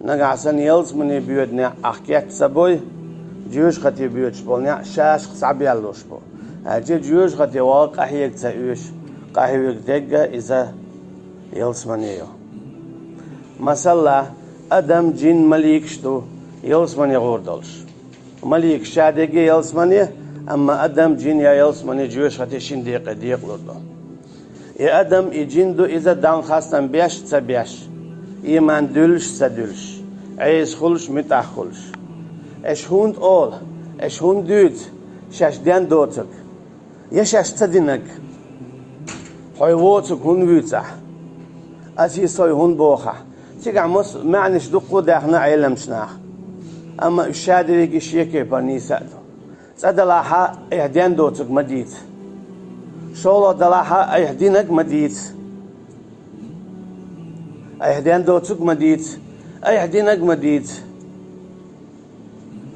نقعسن يلس من بيودنا أحكيت سبوي جيوش خطي بيود شبولنا شاش صعب يالوش بو هاجي جيوش خطي واقع هيك تسايوش قاهيك دقة إذا يلس منيو مثلا أدم جين مليك شتو يلس مني غوردلش مليك شادقي يلس مني أما أدم جين يا يلس مني جيوش خطي شين دقيقة لردو يا أدم يجين دو إذا دان خاصن بيش تسبيش إيمان دلش سدلش عيس خلش متاح خلش إيش هوند أول إيش هوند دود شاش دين دوتك يشاش تدينك هاي واتك هون بيتح أشي صاي هون بوخة تيجي مس معنيش دقو داخنا علم شناخ أما الشادي يجي شيء بني سادو سادلاها إهدين دوتك مديت شولا دلاها إهدينك مديت إهدين دوتك مديت إهدينك مديت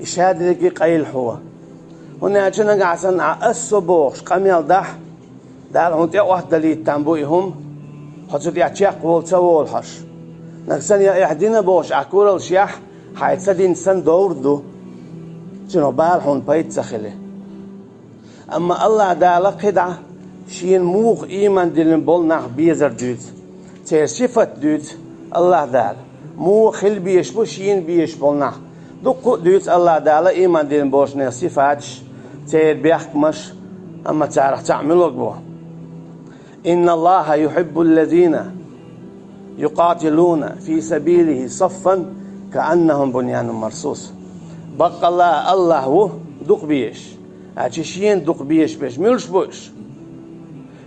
الشادي يجي قيل هو هنا أجنا قاعدين الصبوخ قميل دال هون تأوه دليل تنبويهم حتى يعتيق والتوال حش نكسن يحدينا بوش أكور الشيح حيتصدين سن دوردو شنو بالحون بيت سخله أما الله دال قدعة شين موغ إيمان دلن بولنا بيزر دود تيصفت دود الله دال موغ خل بيشبو شين بيشبولنا دقو دود الله دال إيمان دلن بوش نصفاتش تير بيحكمش أما تعرف تعملوا بو إن الله يحب الذين يقاتلون في سبيله صفا كأنهم بنيان مرصوص بقى الله هو دق بيش أشيين دق بيش بيش ملش بوش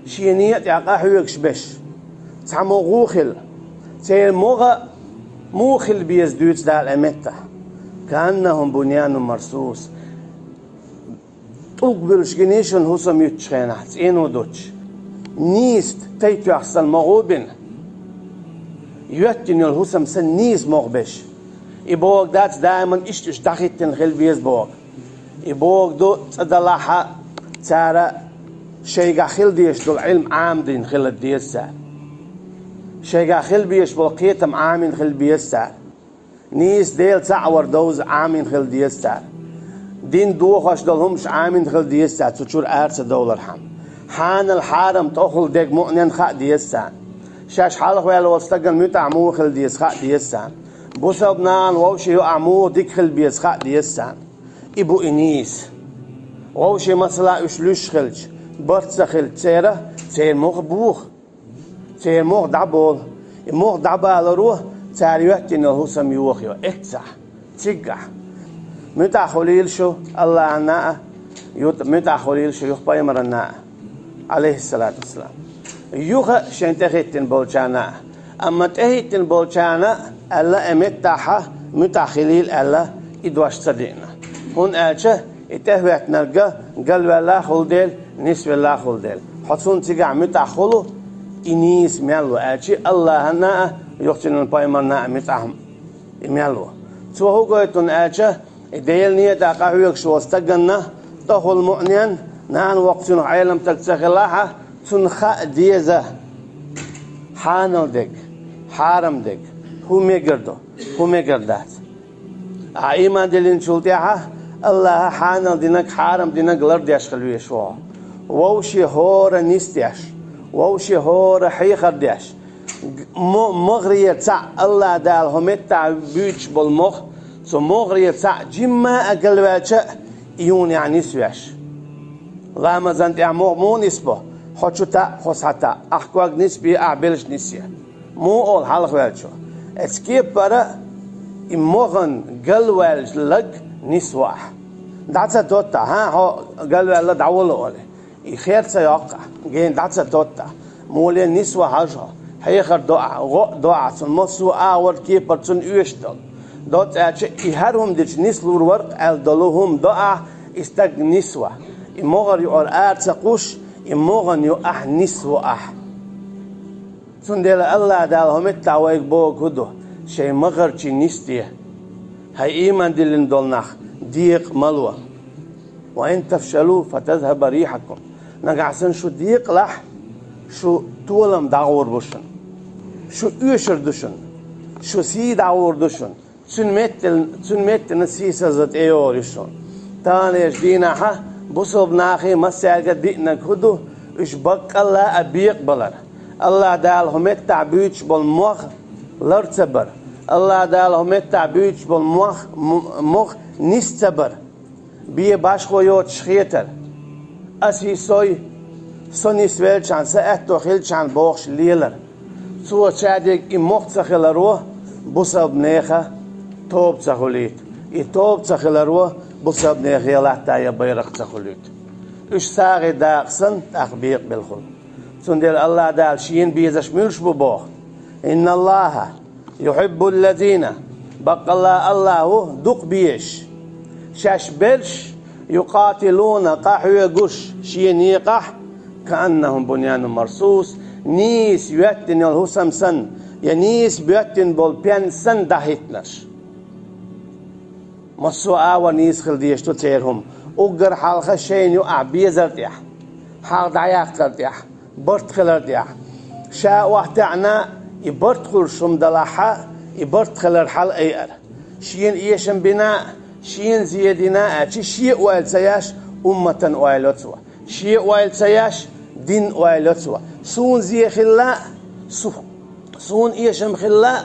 شينيات يعقاحوكش بيش تعمو غوخل تير موخل بيزدوت دال أمتة كأنهم بنيان مرصوص تقبلش جنيشن هو سميت شخينات إنو دوتش نيست تيتو أحسن مغوبين يوتين الهسم سن نيس مغبش يبوغ دات دائما إشتش داخلتن خلبيز بوغ يبوغ دو تدلاحا تارا شيغا خلديش دو العلم عامدين خلد ديسا شيغا خلبيش بالقيتم عامين خلبيسا نيس ديل تعور دوز عامين خلديسا دين دوخش دلهمش عامين خلديسا تشور أرس دولار حم حان الحارم تأخذ ديك مؤنن خا ديسان شاش حالك ويا لو استقل ميت عمو خل ديس خا ديسان بوسبنان ووشي يو عمو ديك خل بيس خا ديسان إبو إنيس ووشي مثلا إشلوش خلج برت خل تيرة تير مخ بوخ تير مخ دعبول مخ دعبال روح تاريوت إنه هو سميوخ يو إكتح تيجح متى خليل شو الله عنا متى خليل شو يخبى مرنا عليه الصلاة والسلام يوخا شنتهيتن بولشانا أما تهيتن بولشانا ألا أمتاحة متخليل ألا إدواش صديقنا هون أجه إتهوت نرجع قلب الله خلدل نسب الله خلدل حصون تيجا متخلو إنيس ميلو أجي الله هنا يختنون بايمنا متهم ميلو تو هو قايتون أجه إديل نية تقاويك شو استجنا تخل مؤمن نان وقتنا عالم تكسخلاها تنخا ديزه حانل دك حارم دك هو ميقردات إيمان دلين شلتها الله حانل دينك حارم دينك لرديش خلوي شو ووشي هور نستيش ووشي هور حيخر ديش مغرية تاع الله دال همتا بيج بالمخ سو مغرية تاع جمع أقلباتش يون يعني سويش لا ما زنت مو نسبه حشوتا خصحتا أحكواك نسبي أعبلش نسيا مو أول حلق والشو اسكيب برا إمغن قلوالش لك نسواح دعسة توتا ها هو قلوال دعوله أولي يخير سيوقع جين دعسة توتا مولي نسوا حاجة هيخر دعاء سنمسو آور كيبر سن يشتل دوت أشي يهرهم ديش نسلور ورق الدلوهم دعاء استق نسوا إمغر يقول سقوش إمغن يؤح نسوا سندل الله دالهم التعويق بو كدو شيء مغر شي نستيه هاي إيمان دلن دولناخ ديق ملوى وإن تفشلوا فتذهب ريحكم نقعسن شو ديق لح شو تولم دعور بشن شو يشر دشن شو سي دعور دشن تنمت سيسزت ايوريشون تانيش دينها بصوب ناخي مسالك دينا كدو اش بق الله ابيق بلر الله دال همت تعبيش بالمخ لرتبر الله دال همت تعبيش بالمخ مخ نستبر بيه باشخو يوت شخيتر اسي سوي سوني سويل شان سأتو خيل شان بوخش ليلر سوى شادك اموخ تخيلروه بصوب نيخا توب تخليت توب تخيلروه بصوب نيخا يلاتا يبيرق تخليت اش ساغي داقسن تخبيق بالخل سندل الله دال شين بيزش ميرش ببوخ إن الله يحب الذين بق الله دق بيش شاش برش يقاتلون قحو قش شين يقح كأنهم بنيان مرصوص نيس يوتن الهسم سن ينيس بيوتن بول سن دهيتنش مصوعا ونيس خلديش تتيرهم اقر حلقة شين يقع بيزرتيح حال دعياق ترتيح برت خلرديح شاء وحتعنا يبرت خل شمدلاحا يبرت خلر حل ايار شين ايشن بناء شين زيادنا شيء وائل سياش أمة وائلتوا شيء وائل سياش دين وائلتوا سون زي خلا سون ايشم خلا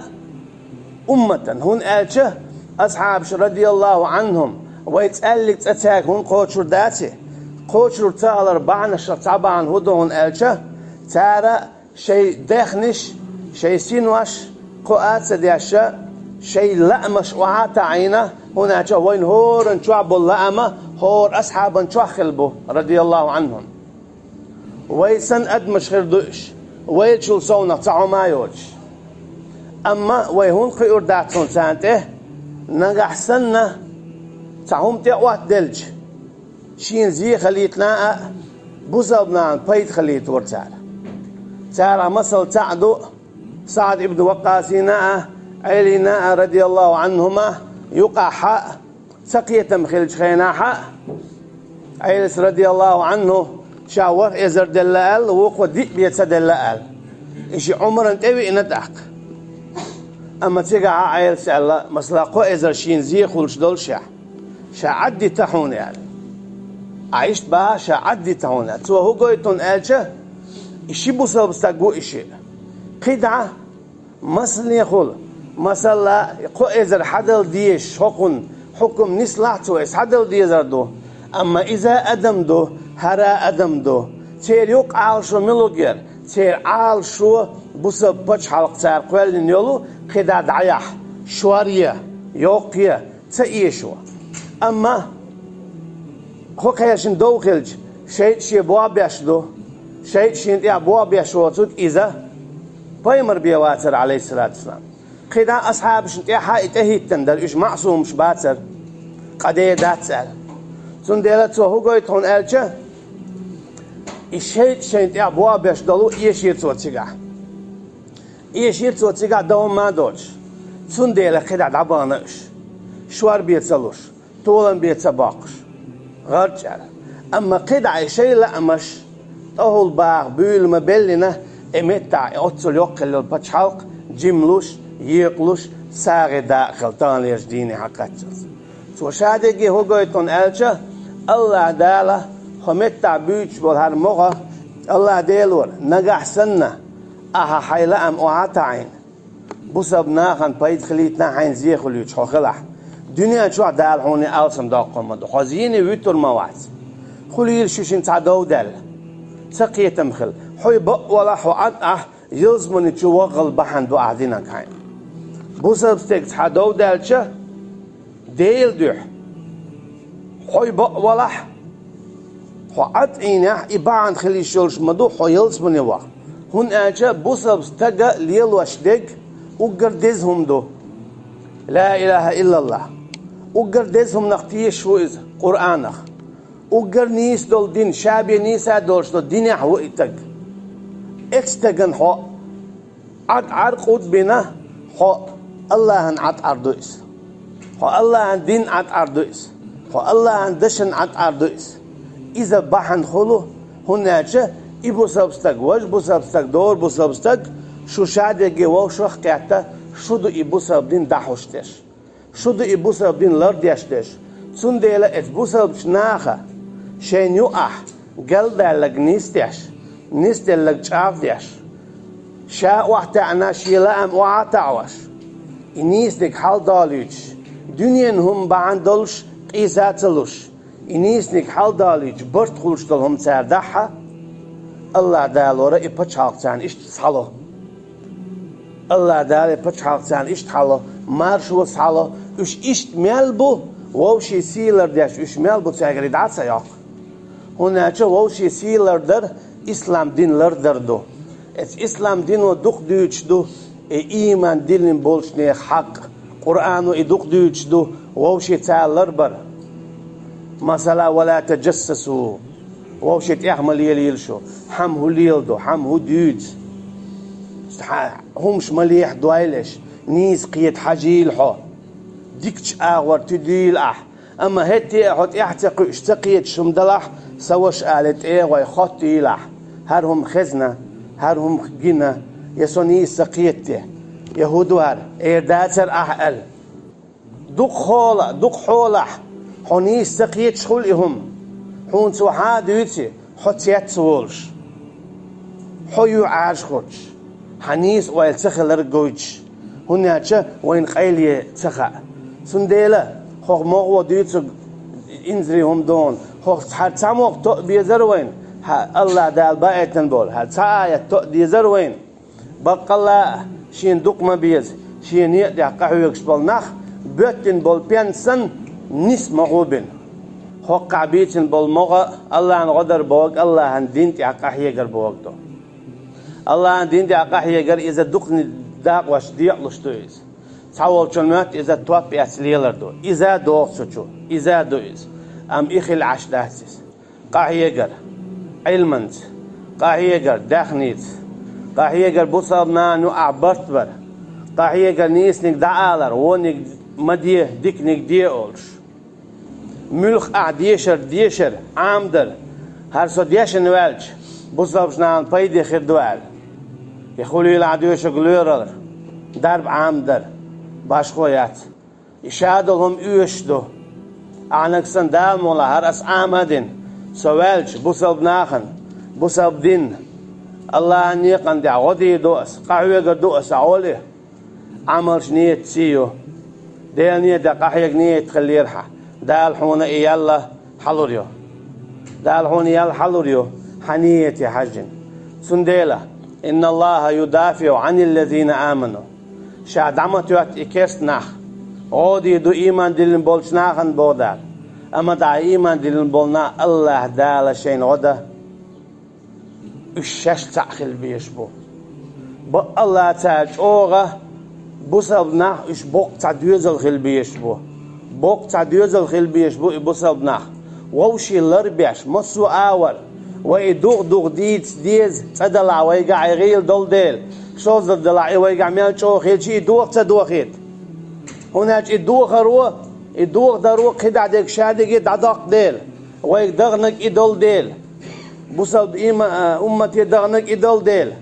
أمة هون آلشه أصحاب رضي الله عنهم ويتقلق تتاك هون قوتشور داتي قوتشور تالر بعنش طبعا هدون آلشه تارا شيء دخنش شيء سينوش قوات سدياشا شيء لأمش وعاتا عينه هنا وين هور انشعب اللأمة هور أصحاب انشخلبه رضي الله عنهم ويسن أدمش خير دوش ويلشل صونا تعو ما يوش أما ويهون قيور داتون سانته نجح سنة تعهم تقوات دلج شين زي خليتنا بوزبنا بيت خليت ورتال تارا مصل تعدو سعد ابن وقاسنا علينا رضي الله عنهما يقع حق سقية مخلج خينا حق عيلس رضي الله عنه شاور إزر دلال وقوة ديك بيتسا دلال إشي عمر انتوي إندعق أما تيقع عيلس الله مسلاقو إزر شين زي خلش دول شا عدي تحون يعني عيشت بها شا عدي تحون تو هو قويتون آلشا إشي بوصل بستاقو إشي قدعة مثل يقول مثلا قو إزر حدل ديش حكم نسلعتو إس حدل ديزر دو أما إذا أدم دو هرا أدم دو تير يوق عالشو ملوغير تير عالشو بوسا بچ حلق تار قوالين يولو قدا دعيح شوارية يوقية تأيشو أما خو قياشن دو خلج شيء بوابيش دو شيء يا بوابيش وطود إذا بايمر بيواتر عليه الصلاة والسلام قدا أصحاب شنتيحا اتهيتن در إش معصوم شباتر قديه داتسال سنديلت هو قويت هون ألجه إشيت شنتيح بوابيش دلو إيشير توتيقا إيشير توتيقا دوم ما دوش سنديلت قدا دعبانش شوار بيتسلوش طولن بيتسباقش غرجال أما قدا شيء لأمش أهل باغ بيل مبلنا امتع اوتسل يوقل البچ حلق جملوش يقلوش ساغ داخل تانيش ديني حقاتشز تو شادگي هو قويتون ألچه الله دالا همتع بيوش بول هر مغا الله ديلور نجح سنة اها حيلا ام اوعاتا عين بوسب ناخن بايد خليتنا عين زي خليوش خلح دنيا شو دال هوني ألسم داقم مدو خزيني ويتر موات خليل شوشين تعدو دال سقية مخل حي بق ولا حوعد يلزمني تشوغل بحن دو قاعدين كاين بوسب ستيكس حدو دالشه ديل دوح حي بق ولا حوعد إينه إبعان خلي شولش مدو حي يلزمني واق هون أجا بوسب ستجا ليل واشدق وقردزهم دو لا إله إلا الله وقردزهم نختيش شو إذا قرآنه وقر نيس دول دين شابي نيسا دولش دول دين يحو إتق اكستغن حو عد عرقود بنا حو الله هن عد عردوئس حو الله هن دين عد عردوئس حو الله هن دشن عد عردوئس إذا بحن خلو هناك إبو سبستق وج بو سبستق دور بو سبستق شو شاده جوا شو حكاته شو دو إبو سبدين دحوشتش شد إبوسب دين لرد يشتش سنديلة إبوسب شناخة شين يقح قلد لك نيستش نيستل لك شافدش شاء وحتعنا شيلام وعتعوش إنيسنك حال داليج دنيا هم بعندلش قيساتلوش إنيسنك حال داليج برت خلش دلهم سردحة الله دالورا إبتش حالتان إشت صحلو الله دال إبتش حالتان إشت حالو مارش وصحلو إشت ملبو ووشي سيلر داش إش ملبو تاغري دعسا ياق هناك ووشي سيلر در İslam dinlerdir. İslam dinu duk düçdü. İman dilin bolşne hak. Kur'an'ı duk düçdü. Vavşi ta'allar bar. Mesela ve la tecessesu. Vavşi t'ihmal yelil şu. Ham hu lildu. Ham hu düç. Humş malih duayleş. Nis qiyet hajil ho. Dikç ağvar tüdil ah. Ama hetti ahot ihtaqı iştaqiyet şumdalah. سوش آلت وای خطی له هر هم خزنه هر هم جنه يسوني سقيته يهودو هر إرداتر أحل دق حوله حوني سقيت شغلهم حون سوحا دوتي حتيات سولش حيو عاش خوش حنيس ويل تخلر جوج هناك وين قيلي تخا سنديله خوغ مغو دوتي إنزريهم دون خوغ هر تموق تو بيزروين الله دال بايتن بول هر تاية تو ديزروين بق الله شين دوق ما بيز شين يقدع قهويكش بول نخ بيتن بول بينسن نس مغوبين خوغ قعبيتن بول مغا الله عن غدر بوغ الله عن دين تع قهيجر بوغ دو الله عن دين تع قهيجر إذا دوقني داق واش ديقلش تويز تعول شلمات إذا تواب يسليلر دو إذا دوق شو إذا دويز أم إخل عش دهسس قاهيجر علمنت قاهيجر دخنيت قاهيجر بوصلنا نو أعبرت بر قاهيجر نيسنك دعالر ونك مديه ديكنك ديولش ملخ ديشر عامدر هر سو ديشن والج بوصلبش نان بايدي خير دوال يخولي العدوش غلورر درب عامدر باشخويات يشادلهم يوشدو عنكسن دال مولا هر اس آمدين سوالش بوصلب ناخن بوصلب دين الله نيقن دع غدي دوس قهوة دوس عولي عملش نيت سيو ديال نيت قهوة نيت خليرها دال حونا يلا حلوريو دال حون يلا حلوريو حنيت يا حجن سنديلة إن الله يدافع عن الذين آمنوا شاد عمت يوت إكست ناخ عودي دو إيمان دلن بولش ناخن بودال أما دا إيمان دلن بولنا الله دال شين غدا الشش تأخل بيشبو بو الله تاج أوغا بوصلنا إش بوق تعديوزل خل بيشبو بوق تعديوزل خل بيشبو بوصلنا ووشي لربيش مصو آور ويدوغ ديز تدلع ويقع يغيل دول ديل شوز دلع ويقع ميال شو خيل شي دوغ تدوخيت هناك يدوغ رو يدوغ درو خدع ديك شادق دعدق ديل ويدغنك إدول ديل بوصل أمتي دغنك إدول ديل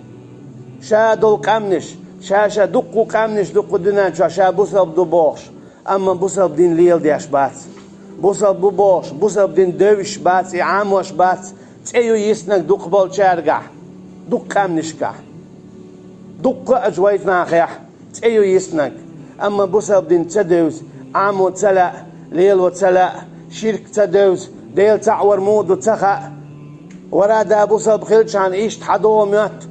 شادول قامنش شاشا دقو قامنش دقو دنان شا بوصل دو بوش أما بوصل دين ليل ديش بات بوصل بو بوش بوصل دين دوش بات عاموش بات تأيو يسنك دق بول شارقع دق قامنشكع دق أجويت ناخيح تأيو يسنك أما بوصل دين تدوز عامو تلا ليل وتلا شرك تدوز ديل تعور مود وتخا ورا دا بوصل بخيلش عن إيش تحدو ميات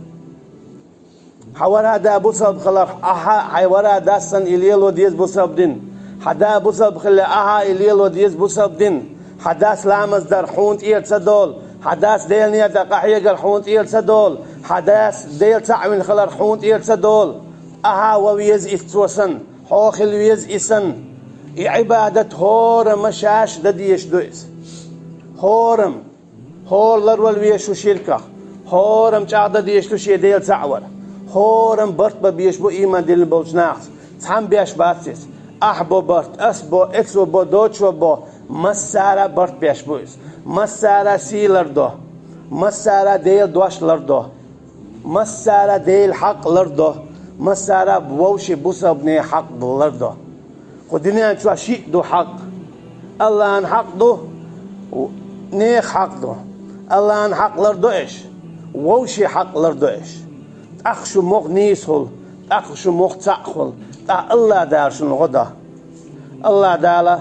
حورا دا بوصل بخلق أها حي ورا دا سن إليل وديز بوصل دين حدا بوصل بخلق أها إليل وديز بوصل دين حداس لامز در حونت إيل تدول حداس ديل نيا دا قحيقر حونت إيل تدول حداس ديل تعوين خلق حونت إيل تدول أها وويز إفتوسن حوخل ويز إسن عبادة هورم مشاش دديش دويس هورم هور لرول ويشو شركة هورم تعدد ديشتو شي ديل تعور هورم برت بيش بو إيمان ديل بولجناخ تحم بيش باتسيس أحبو برت أسبو إكسو بو دوتشو بو مسارة برت بيش بويس مسارة سيلر دو مسارة ديل دوش لردو مسارة ديل حق لردو مسارة بوشي بوسا بني حق لردو قدنيا شو شيء دو حق الله أن حق دو نيخ حق دو الله أن حق لردو إيش ووشي حق لردو إيش أخشو مخ نيسهل أخشو مخ تأخل الله دار شنو غدا الله دالا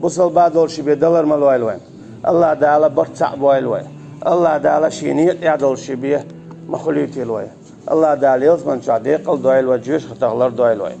بوصل بعد شي بدلر مالويل وين الله دالا برتع بويل وين الله دالا شينيت يعدل شي بيه مخليتي الوين الله دالا يزمن شادي قل دويل وجيش ختغلر دويل وين